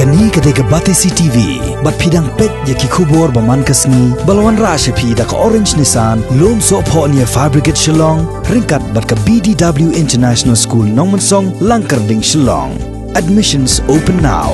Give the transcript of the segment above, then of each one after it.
Kani kadega Batesi TV, bat pidang pet yaki kubor baman kasni, balawan rasha pi da ka orange nisan, lom so po niya Fire Brigade Shillong, ringkat bat ka BDW International School Nongmansong, Langkarding Shillong. Admissions open now.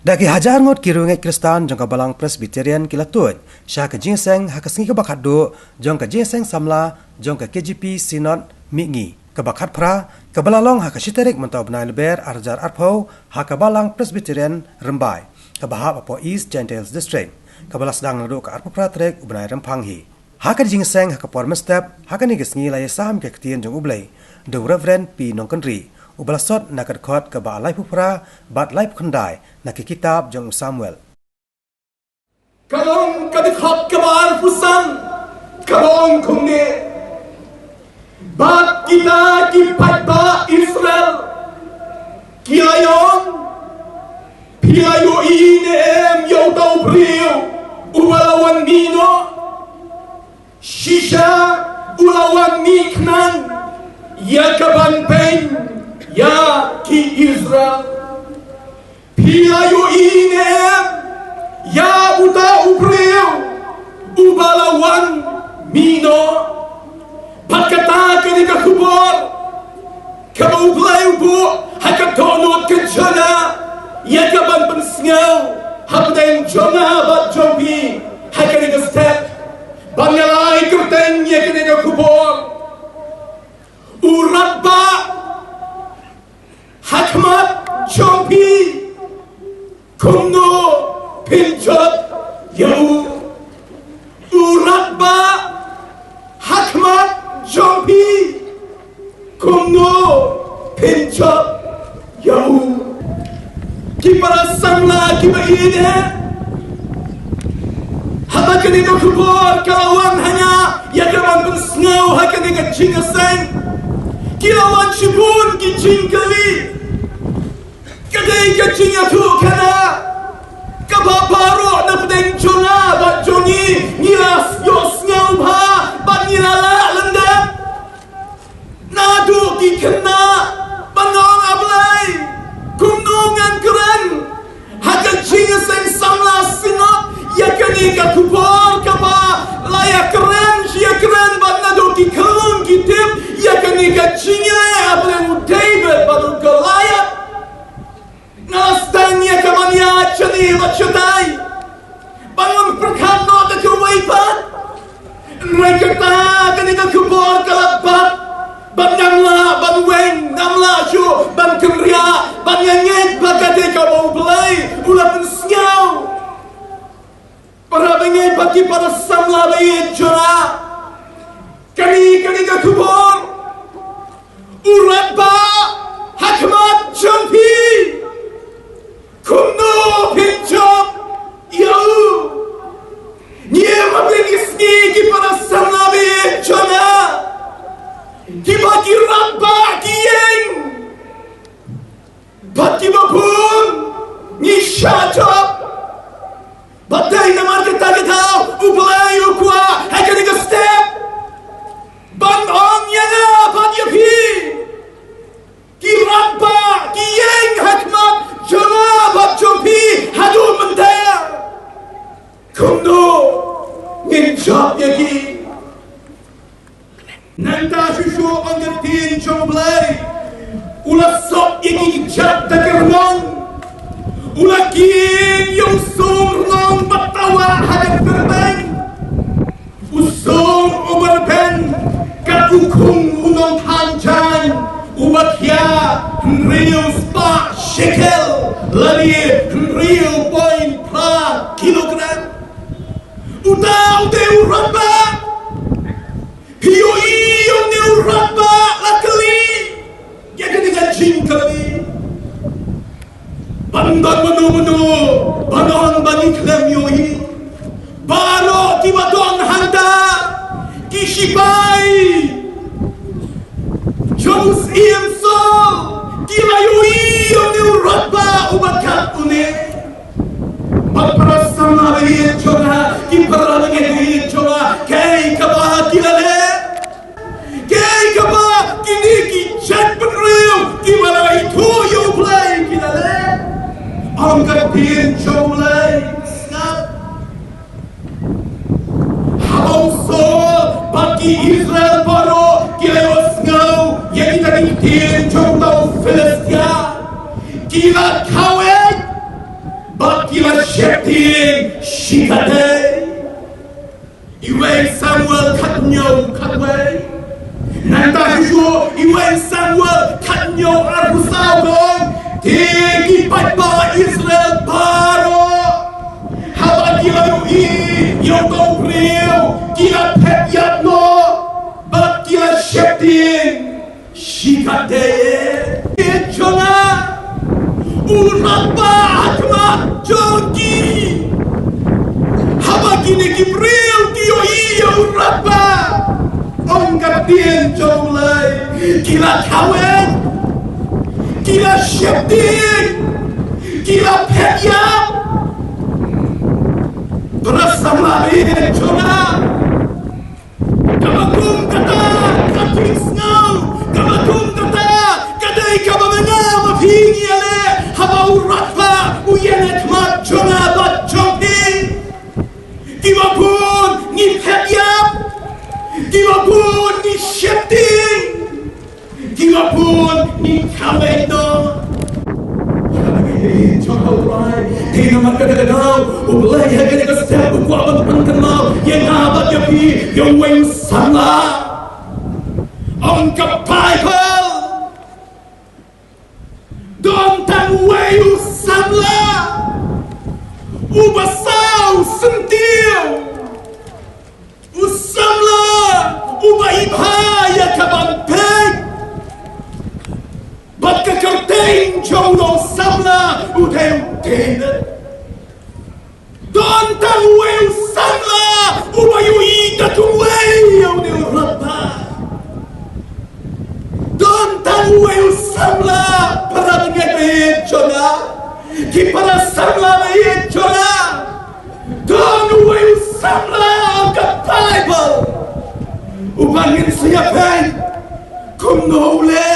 Daki Hajar Ngut kiru Ngeit Khristan jong ka balang Presbyterian kila Tuid, syah ka Jingïaseng ha ka sngi ka bakhado, jong ka Jingïaseng samla, jong ka KGP Synod Mihngi. Kabakhat pra, kabalalong ha kasiterik mentau benai leber arjar arpau ha kabalang Presbyterian Rymbai, kabahap apo East Gentiles District, kabalas sedang nadu ka arpu pratrek benai Rempanghi. Ha ka Jingïaseng ha kapor mestep, ha ka nigesngi laya saham ke ketien jong ublay, dong Reverend P. Nongkendri, ubalasot nakad khot ka ba alai pupra, bat lai pukandai, nak kitab jong Samuel. Kalong kadikhot kabar pusan, kalong kumne, bat kita kipat ba Israel kiayon piayo inem yo tau Riew ulawan mino shisha ulawan miknan ya kaban pen ya ki Israel piayo inem ya uta Riew ulawan mino Pagkata ka ni kakubor, kabaublay ubo, hakatonot ka dyan yakaban pansngaw, hapdayin dyan bat jompi, hakani ka step, bangalay kurten yakani kakubor, urat ba, hakmat jompi, kumno, pinjot, yaw, urat ba, hakmat, Jompi, kumno, pinchot, yahu. Kipara samla kiba ine. Hata kanino kubor kalawan hanya yakaman bersngau hakani ka Jingïaseng. Kilawan shibun ki jingkali. Kadai ka jingatu kana. Kababaro na pedeng jona bat jongi ngilas yos ngau ba bat ngilala. Nadu ki kena banong ablay kumnungan keren haka Jingïaseng samla Synod yakani ka kubor kaba layak keren siya keren bat nadu ki kelung ki tip yakani ka Jingïaseng ablay David batu Goliath nastang yakaman ya chani lachatai bangun perkano da kuwaipat rekata kani ka kubor kalabat ban namla, ban weng, namla syu, ban kemria, ban Ngeit, bagate ka mau belai, ulah pensngau. Para bengit bagi para samla bayi jora, kami ka kubur, urat ba, hakmat jompi, kumno pinjop, yau, nyema bengisni ki para samla bayi jora. Kibaki ramba kiyeng Baki babun Ni syajab Badai naman kita Ublay ukwa Hakani ka step Banong yana Bat yapi Ki ramba kiyeng Hakmat Jona bat jompi Hadu mentaya Kumdo Nginjab yaki Nanta shushu angertin choblay Ula sok yaki jat takernong Ula kin yung surnong batawa hadat terbang Usong uberpen Katukung unong hanjan Ubatya Riew spa shekel Lali Riew point pra kilogram Uda urat ba Hiyo iyo ni uraba lakali Yakani ka jingkali Bandang manu Banong baniklem yohi Baro kibadong handa Kishibai Jomus iemso Kilayo iyo ni uraba Ubakat une Magparasam na bayi jona Kimpara lagi bayi jona Kay kabahat kilale Kay kaba kini ki chat Riew ki malay tuyo thiên châu lây ngắp hậu số bagi Israel paro kilewas ngau yang kita di thiên châu tàu Philistia kila kawet bagi la shetin shikate Iwan Samuel cut way. Nanta Joshua, Iwan Samuel cut aku saudon. Tegi patba Israel paro. Haba kila yui, yung kong Riew, kila pet yat no, bak kila shetin, shikate. Chona, urapa hakma jongi. Haba kini Riew tiyo iyo urapa. On kapien jong lai, kila kawen, kila shetin, kila petyam. Berasam lari chona. Kamakum kata, katis ngau, kamakum kata, kadai kamamenga Mihngi ale, haba urapa, uyenet mat chona bat chongpin. Kiwapun ni petyam. Kiwapun ni shetin. Kiwapun ni kameno. Tinggal makan kau, ubah ya kena kesep, ubah bantuan kenal, yang abad yapi, yang weng sama, angkat Bible, don tan weng sama, ubah sau sentil, usamla, ubah ibaya kaban peg. Baka kertain jodoh samla udai Don tangweu samla ubayu ida tuweu de urapa Don tangweu samla para ngeit jola ki para samla ngeit jola Don weu samla ka Bible ubangin siapen kumnole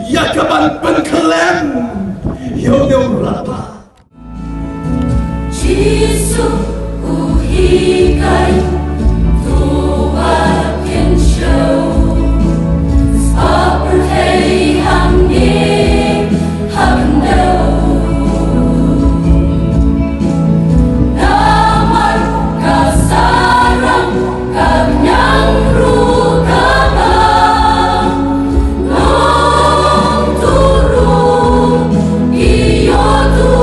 Yakaban pengkelem Yodeu rapa Jesus uhikai Tuwa can show This upper hey hanging Hagno Namar kasarang Kanyang rukabang Long turun iyo tu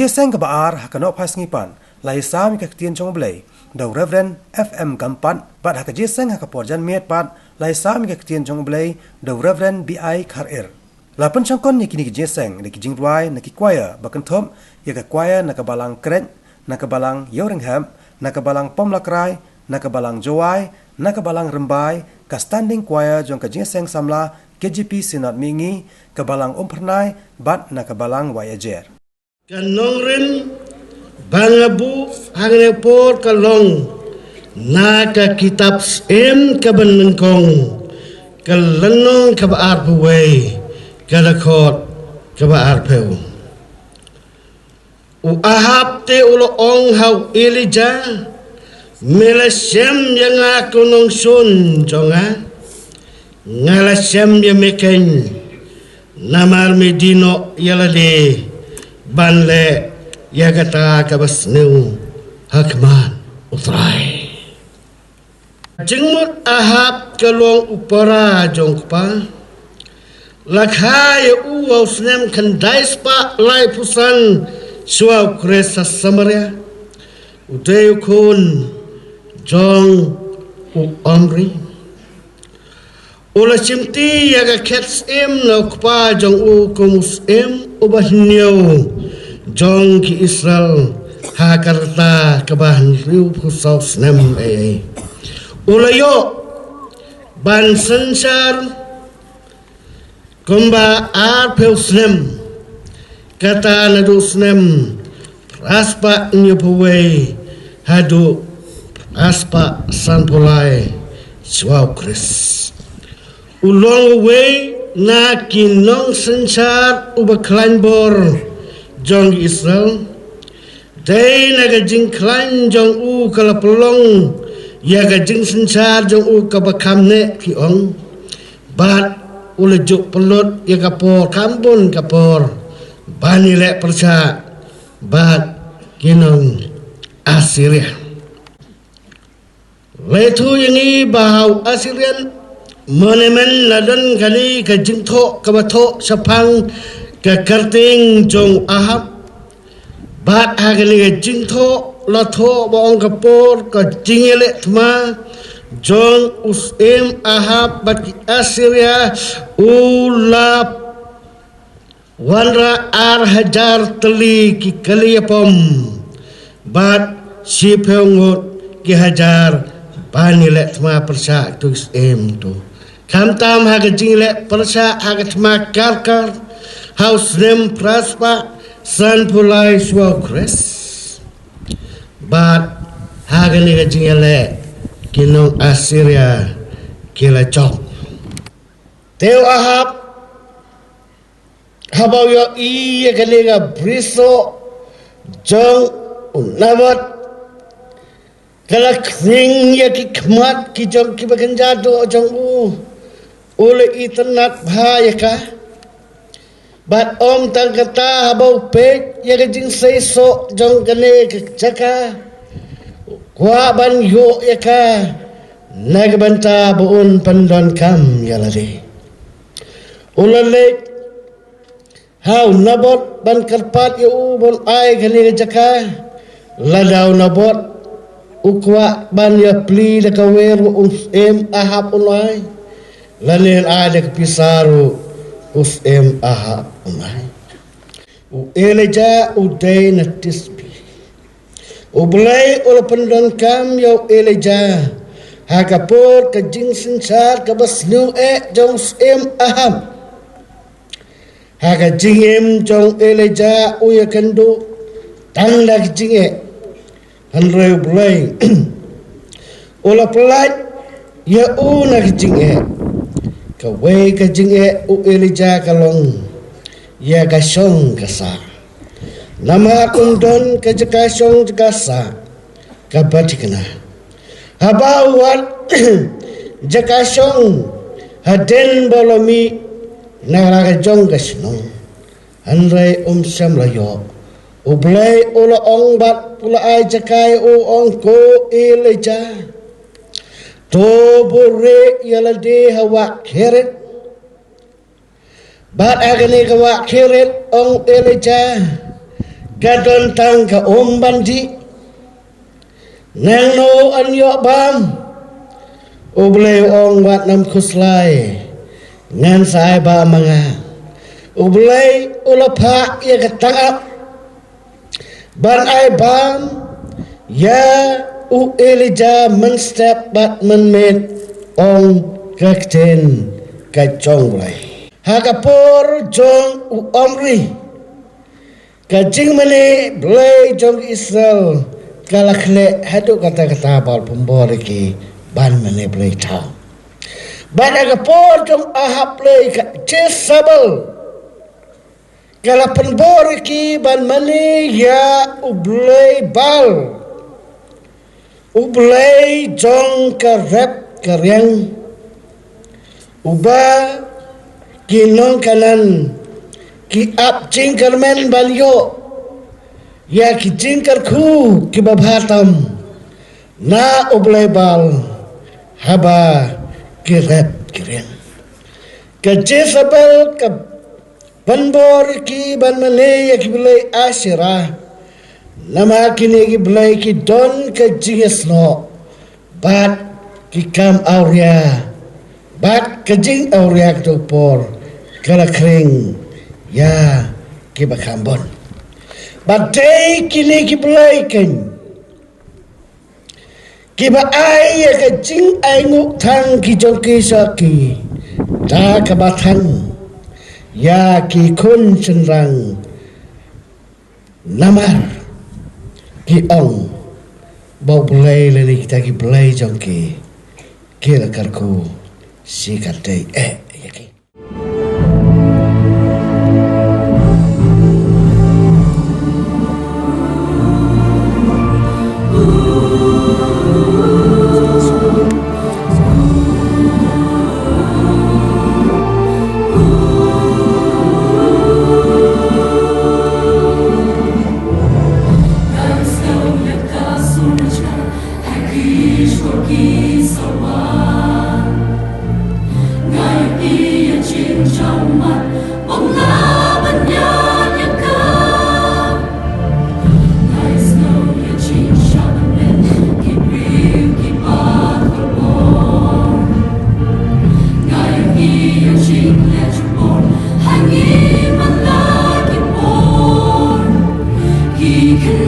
Jingïaseng ke baar hakanok pas ngipan lai sam ke ketien chong blai the Reverend FM Gampan bat hak Jingïaseng hak porjan miet pat lai sam ke ketien jong blai the Reverend BI Kharir. La pencangkon ni kini Jingïaseng ni Jingruai na ki choir bakenthom ya ka choir na ka balang kren na ka balang Yoringham na ka balang Pomlakrai na ka balang Jowai na ka balang Rymbai ka standing choir jong ka Jingïaseng samla KGP Synod Mihngi ka balang Pernai bat na ka balang Hajar. Kanong rin bangabu hangne por kalong na ka kitab em ka banengkong ka lanong ka baar buway ka lakot ka baar peu u ahap te ulo ong hau Elijah melasem yang aku nong sun jonga ngalasem ya meken namar medino yalade banle ya kata kabasnu hakman utrai jengmut ahap kalong upara jongpa lakhai uau snem kandais pa lai pusan suau kresa samaria udayu kun jong u amri ula chimti ya ka kets em na ukpa jong u kumus em ubahniyo jong ki Israel hakarta kabahan Riew pusau snem ulayo ban sansar kumba ar peu snem kata nadu snem raspa nyupuwe hadu raspa sanpulai suau kris ulong we na kinong sansar ubaklan bor jong Israel day naga jing klan jong u kalapulong ya ga jing sansar jong u kabakamne ki ong bat ulajuk pelot ya kapor kampun kapor bani lek persa bat kinong Assyria letu yangi bahau Assyrian monemen ladan kali ke jingtho ke bathok sapang ke kerting jong ahap bat hagli ke jingtho latho bong kapor ke jingele thma jong usem ahap bat Assyria ulap wanra ar hajar teli ki kaliyapom bat sipeungut ki hajar bani lek thma persa tu usem tu Kamtam haga jingle persa haga tma karkar house name praspa san pulai suau kres bat haga ni jingle kinong Assyria kila chok teo ahap habau yo iya kalega briso jong unabat kala kring ya ki kmat ki jong ki baganjado jong ule internet bahaya ka bat om tang kata habau pek ya jing sei so jong kane jaka kwa ban yo ya ka nag banta buun pandon kam ya lade ulale hau nabot ban karpat ya bon ai kane jaka ladau nabot ukwa ban ya pli de kawer em ahap ulai lanin ada kepisaru usem ahap umai u eleja udai natisbi ublai ul pendon kam yo eleja hakapor ke jing sensar ke basnu jong usem ahap haka jingem jong eleja u yakandu tang lag jinge hanreu blai ula pelat ya u nak jinge ka wei ka jinge u Elijah kalong ya ka song kasa nama undon ka jaka song kasa ka batikna habawat jaka song haden bolomi na ka jong ka snong anrai samlayo ublai ula ong bat pula ai jakai u ong ko Elijah to bore yalade hawa keret bat agani hawa keret ong Elijah gadon tang ka bandi nang no an yo bam ublay ong wat nam khuslai ngan sai ba manga ublay ulapha ya katang ban ai bam ya u elija man step bat man met ong kakten ka chong blai hakapor jong u omri ka jingmane blai jong Israel kalakhle hadu kata bal pumbor ki ban mane blai tau ban hakapor jong ahap blai ka Jezabel kala pumbor ki ban mane ya u blai bal ublay jong ka rep karyang uba kinong kanan ki ap jingkar men balyo ya ki jingkar khu ki babhatam na ublay bal haba ki rep karyang ka Jezabel ka banbor ki ban malay ki bulay ashira nama kini ki belai ki don ke jingisno bat ki kam auria bat ke jing auria ke por kala kring ya ki bakambon bat day kini ki belai ken ki ba ai ya ke jing ai nguk thang ki jong ki sa ki ta ka batang ya ki kun senrang namar ki ong bau belai lele kita ki belai jong ki kira karku si kate ya ki Hãy subscribe cho kênh Ghiền Mì Gõ để không bỏ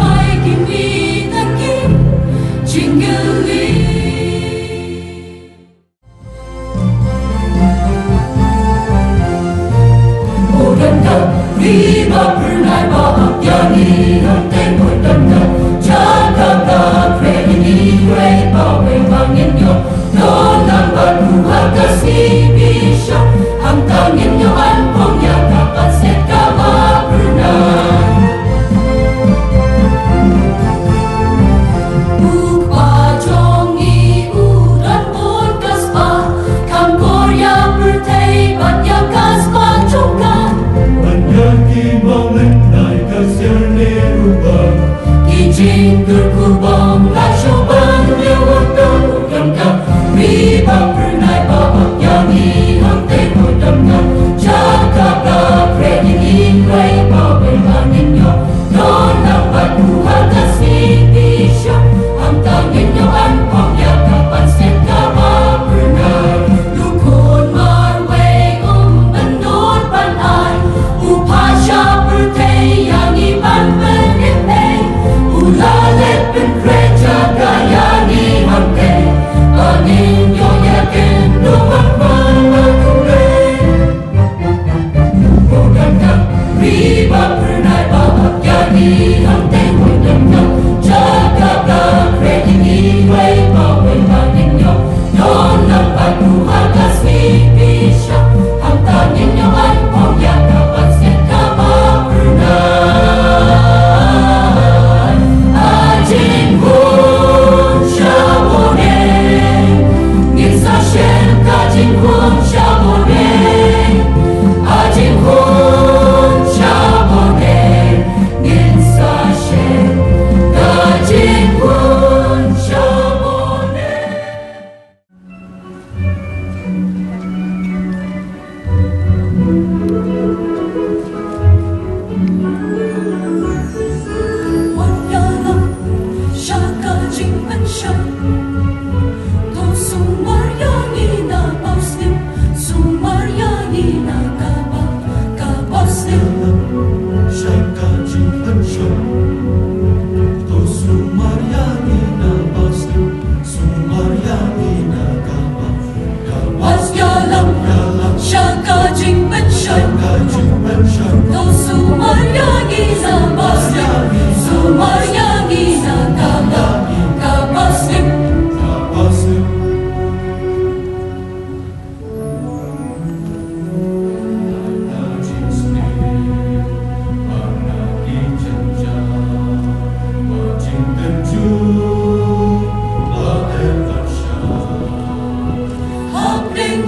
lỡ những video hấp dẫn.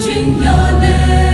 Jingïaseng,